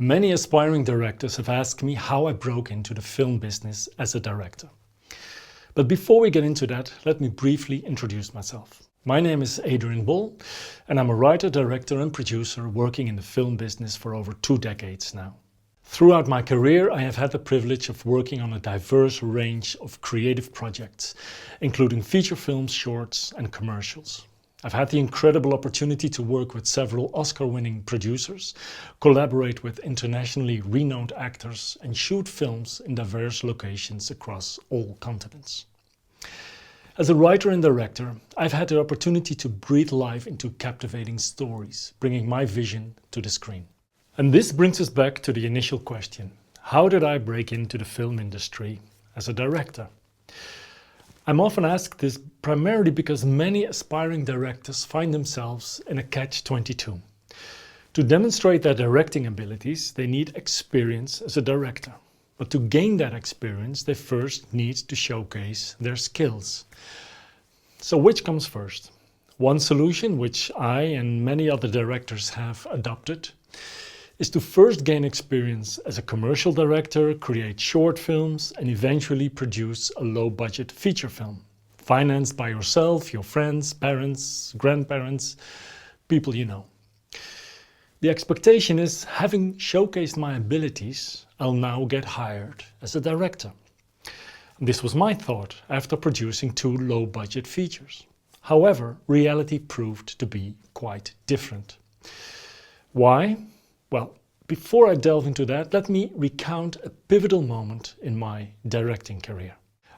Many aspiring directors have asked me how I broke into the film business as a director. But before we get into that, let me briefly introduce myself. My name is Adrian Bol and I'm a writer, director and producer working in the film business for over 2 decades now. Throughout my career, I have had the privilege of working on a diverse range of creative projects, including feature films, shorts and commercials. I've had the incredible opportunity to work with several Oscar-winning producers, collaborate with internationally renowned actors and shoot films in diverse locations across all continents. As a writer and director, I've had the opportunity to breathe life into captivating stories, bringing my vision to the screen. And this brings us back to the initial question: how did I break into the film industry as a director? I'm often asked this primarily because many aspiring directors find themselves in a catch-22. To demonstrate their directing abilities, they need experience as a director. But to gain that experience, they first need to showcase their skills. So which comes first? One solution, which I and many other directors have adopted, is to first gain experience as a commercial director, create short films and eventually produce a low-budget feature film, financed by yourself, your friends, parents, grandparents, people you know. The expectation is, having showcased my abilities, I'll now get hired as a director. This was my thought after producing 2 low-budget features. However, reality proved to be quite different. Why? Well, before I delve into that, let me recount a pivotal moment in my directing career.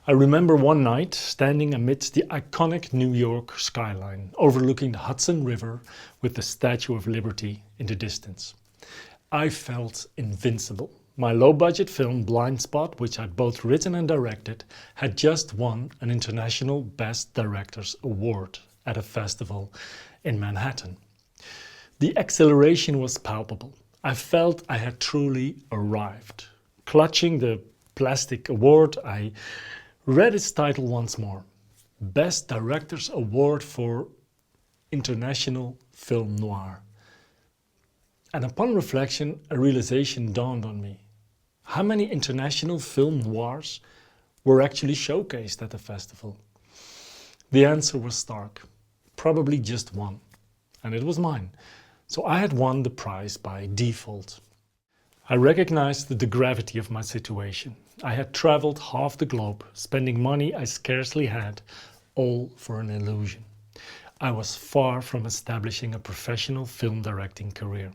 I remember one night standing amidst the iconic New York skyline, overlooking the Hudson River with the Statue of Liberty in the distance. I felt invincible. My low-budget film Blind Spot, which I'd both written and directed, had just won an International Best Directors Award at a festival in Manhattan. The exhilaration was palpable. I felt I had truly arrived. Clutching the plastic award, I read its title once more: Best Directors Award for International Film Noir. And upon reflection, a realization dawned on me. How many international film noirs were actually showcased at the festival? The answer was stark. Probably just one. And it was mine. So I had won the prize by default. I recognized the gravity of my situation. I had traveled half the globe, spending money I scarcely had, all for an illusion. I was far from establishing a professional film directing career.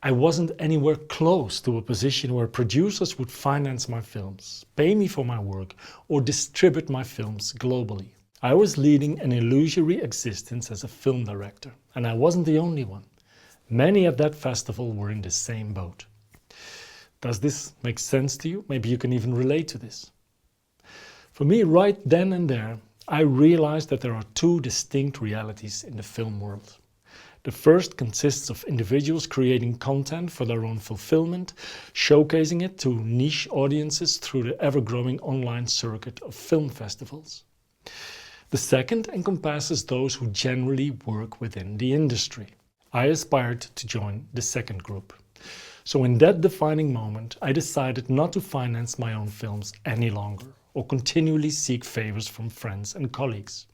I wasn't anywhere close to a position where producers would finance my films, pay me for my work, or distribute my films globally. I was leading an illusory existence as a film director, and I wasn't the only one. Many at that festival were in the same boat. Does this make sense to you? Maybe you can even relate to this. For me, right then and there, I realized that there are 2 distinct realities in the film world. The first consists of individuals creating content for their own fulfillment, showcasing it to niche audiences through the ever-growing online circuit of film festivals. The second encompasses those who generally work within the industry. I aspired to join the second group. So in that defining moment, I decided not to finance my own films any longer or continually seek favors from friends and colleagues.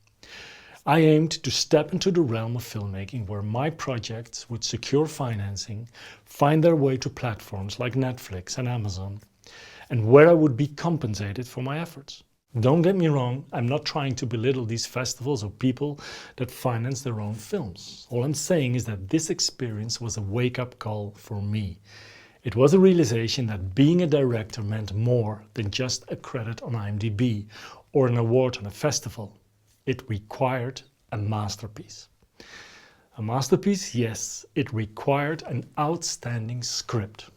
I aimed to step into the realm of filmmaking where my projects would secure financing, find their way to platforms like Netflix and Amazon, and where I would be compensated for my efforts. Don't get me wrong, I'm not trying to belittle these festivals or people that finance their own films. All I'm saying is that this experience was a wake-up call for me. It was a realization that being a director meant more than just a credit on IMDb or an award on a festival. It required a masterpiece. A masterpiece, yes, it required an outstanding script.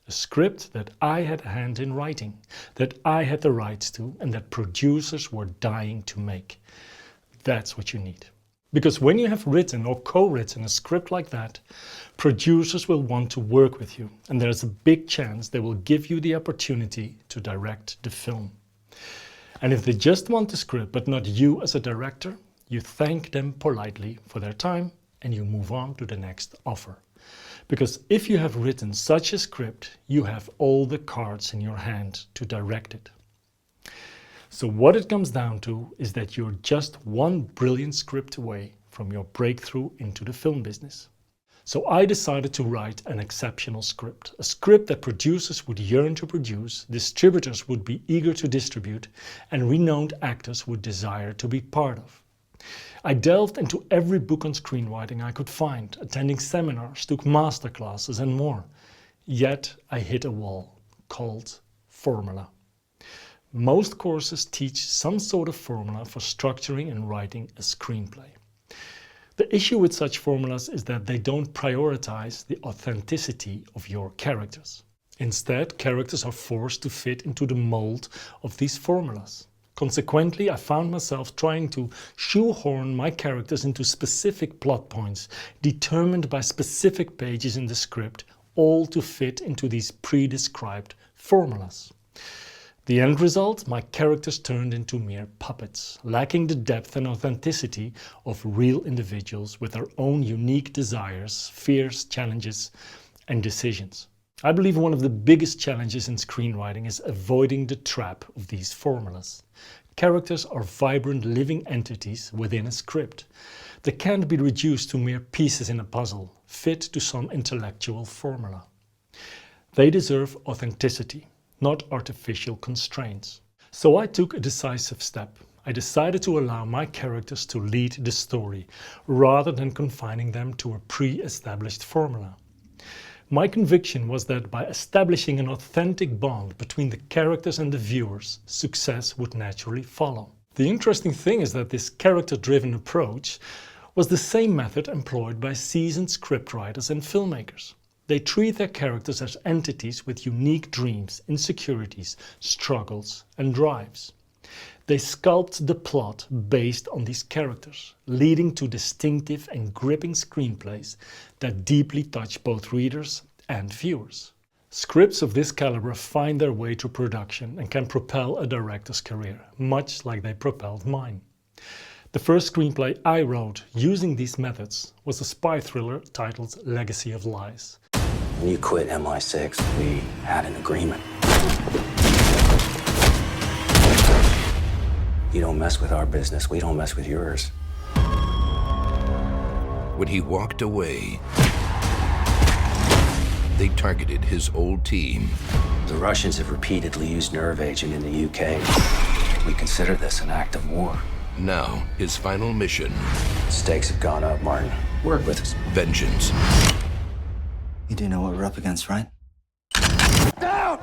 A script that I had a hand in writing, that I had the rights to, and that producers were dying to make. That's what you need. Because when you have written or co-written a script like that, producers will want to work with you, and there's a big chance they will give you the opportunity to direct the film. And if they just want the script but not you as a director, you thank them politely for their time and you move on to the next offer. Because if you have written such a script, you have all the cards in your hand to direct it. So what it comes down to is that you're just one brilliant script away from your breakthrough into the film business. So I decided to write an exceptional script, a script that producers would yearn to produce, distributors would be eager to distribute, and renowned actors would desire to be part of. I delved into every book on screenwriting I could find, attending seminars, took masterclasses and more. Yet I hit a wall called formula. Most courses teach some sort of formula for structuring and writing a screenplay. The issue with such formulas is that they don't prioritize the authenticity of your characters. Instead, characters are forced to fit into the mold of these formulas. Consequently, I found myself trying to shoehorn my characters into specific plot points, determined by specific pages in the script, all to fit into these pre-described formulas. The end result, my characters turned into mere puppets, lacking the depth and authenticity of real individuals with their own unique desires, fears, challenges, and decisions. I believe one of the biggest challenges in screenwriting is avoiding the trap of these formulas. Characters are vibrant living entities within a script. They can't be reduced to mere pieces in a puzzle, fit to some intellectual formula. They deserve authenticity, not artificial constraints. So I took a decisive step. I decided to allow my characters to lead the story, rather than confining them to a pre-established formula. My conviction was that by establishing an authentic bond between the characters and the viewers, success would naturally follow. The interesting thing is that this character-driven approach was the same method employed by seasoned scriptwriters and filmmakers. They treat their characters as entities with unique dreams, insecurities, struggles, and drives. They sculpt the plot based on these characters, leading to distinctive and gripping screenplays that deeply touch both readers and viewers. Scripts of this caliber find their way to production and can propel a director's career, much like they propelled mine. The first screenplay I wrote using these methods was a spy thriller titled Legacy of Lies. When you quit MI6, we had an agreement. You don't mess with our business, we don't mess with yours. When he walked away, they targeted his old team. The Russians have repeatedly used nerve agent in the UK. We consider this an act of war. Now, his final mission. Stakes have gone up, Martin. Work with us. Vengeance. You do know what we're up against, right? Down!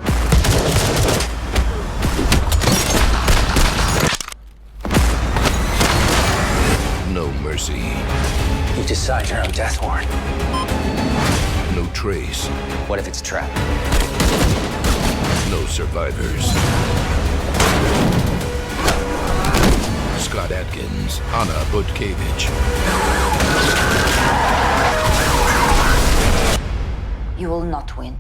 No mercy. You decide you're on death warrant. No trace. What if it's a trap? No survivors. Scott Adkins, Anna Budkevich. You will not win.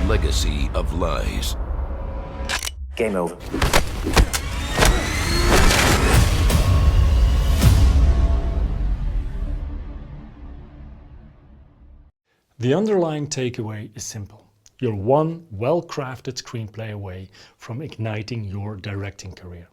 Legacy of Lies. Game over. The underlying takeaway is simple. You're one well-crafted screenplay away from igniting your directing career.